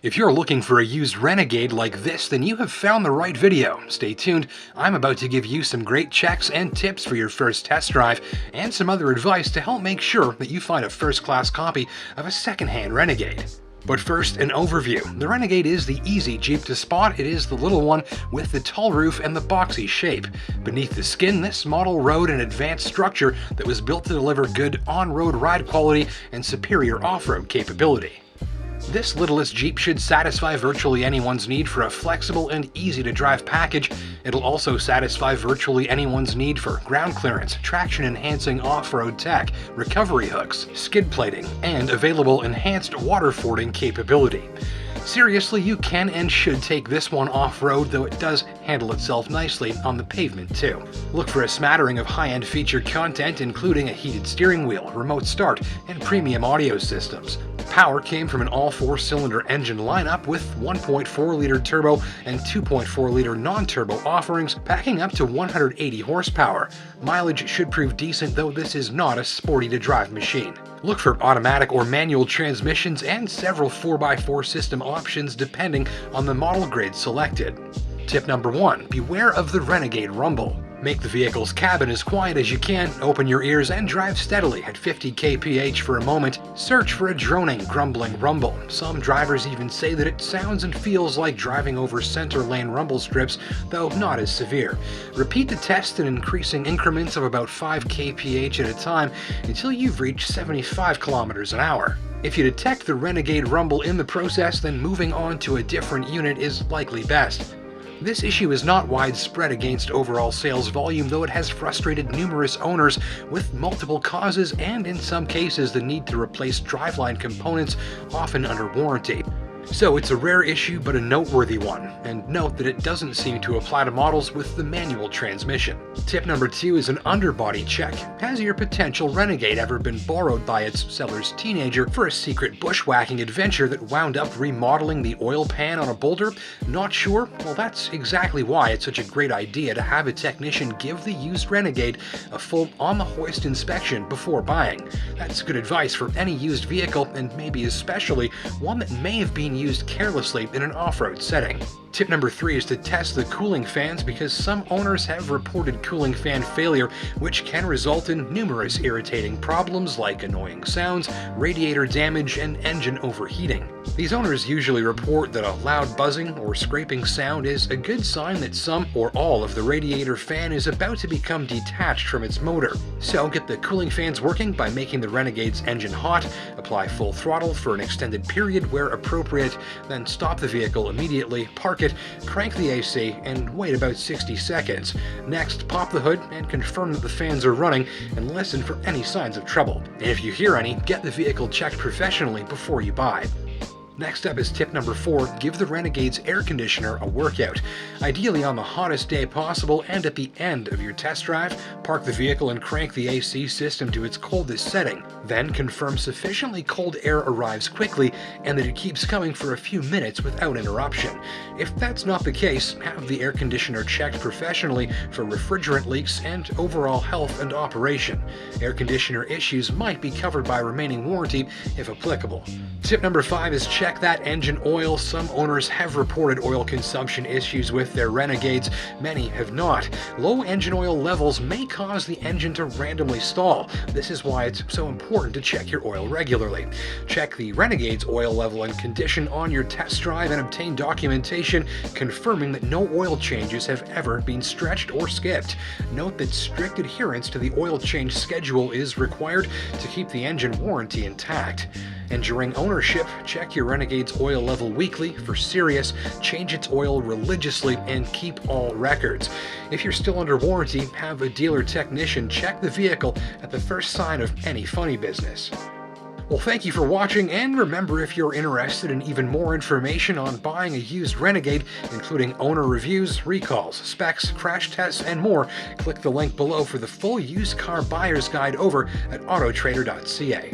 If you're looking for a used Renegade like this, then you have found the right video. Stay tuned, I'm about to give you some great checks and tips for your first test drive, and some other advice to help make sure that you find a first-class copy of a second-hand Renegade. But first, an overview. The Renegade is the easy Jeep to spot. It is the little one with the tall roof and the boxy shape. Beneath the skin, this model rode an advanced structure that was built to deliver good on-road ride quality and superior off-road capability. This littlest Jeep should satisfy virtually anyone's need for a flexible and easy-to-drive package. It'll also satisfy virtually anyone's need for ground clearance, traction-enhancing off-road tech, recovery hooks, skid plating, and available enhanced water fording capability. Seriously, you can and should take this one off-road, though it does handle itself nicely on the pavement too. Look for a smattering of high-end feature content, including a heated steering wheel, remote start, and premium audio systems. Power came from an all 4-cylinder engine lineup with 1.4-liter turbo and 2.4-liter non-turbo offerings, packing up to 180 horsepower. Mileage should prove decent, though this is not a sporty-to-drive machine. Look for automatic or manual transmissions and several 4x4 system options depending on the model grade selected. Tip number 1. Beware of the Renegade rumble. Make the vehicle's cabin as quiet as you can, open your ears, and drive steadily at 50 kph for a moment. Search for a droning, grumbling rumble. Some drivers even say that it sounds and feels like driving over center lane rumble strips, though not as severe. Repeat the test in increasing increments of about 5 kph at a time until you've reached 75 kilometers an hour. If you detect the Renegade rumble in the process, then moving on to a different unit is likely best. This issue is not widespread against overall sales volume, though it has frustrated numerous owners with multiple causes and in some cases the need to replace driveline components, often under warranty. So it's a rare issue but a noteworthy one, and note that it doesn't seem to apply to models with the manual transmission. Tip number 2 is an underbody check. Has your potential Renegade ever been borrowed by its seller's teenager for a secret bushwhacking adventure that wound up remodeling the oil pan on a boulder? Not sure? Well, that's exactly why it's such a great idea to have a technician give the used Renegade a full on-the-hoist inspection before buying. That's good advice for any used vehicle, and maybe especially one that may have been used carelessly in an off-road setting. Tip number 3 is to test the cooling fans, because some owners have reported cooling fan failure, which can result in numerous irritating problems like annoying sounds, radiator damage, and engine overheating. These owners usually report that a loud buzzing or scraping sound is a good sign that some or all of the radiator fan is about to become detached from its motor. So get the cooling fans working by making the Renegade's engine hot, apply full throttle for an extended period where appropriate, then stop the vehicle immediately, park it, crank the AC, and wait about 60 seconds. Next, pop the hood and confirm that the fans are running and listen for any signs of trouble. And if you hear any, get the vehicle checked professionally before you buy. Next up is tip number 4, give the Renegade's air conditioner a workout. Ideally on the hottest day possible and at the end of your test drive, park the vehicle and crank the AC system to its coldest setting. Then confirm sufficiently cold air arrives quickly and that it keeps coming for a few minutes without interruption. If that's not the case, have the air conditioner checked professionally for refrigerant leaks and overall health and operation. Air conditioner issues might be covered by remaining warranty if applicable. Tip number 5 is check that engine oil. Some owners have reported oil consumption issues with their Renegades, many have not. Low engine oil levels may cause the engine to randomly stall. This is why it's so important to check your oil regularly. Check the Renegade's oil level and condition on your test drive and obtain documentation confirming that no oil changes have ever been stretched or skipped. Note that strict adherence to the oil change schedule is required to keep the engine warranty intact. And during ownership, check your Renegade's oil level weekly for serious, change its oil religiously, and keep all records. If you're still under warranty, have a dealer technician check the vehicle at the first sign of any funny business. Well, thank you for watching, and remember, if you're interested in even more information on buying a used Renegade, including owner reviews, recalls, specs, crash tests, and more, click the link below for the full used car buyer's guide over at autotrader.ca.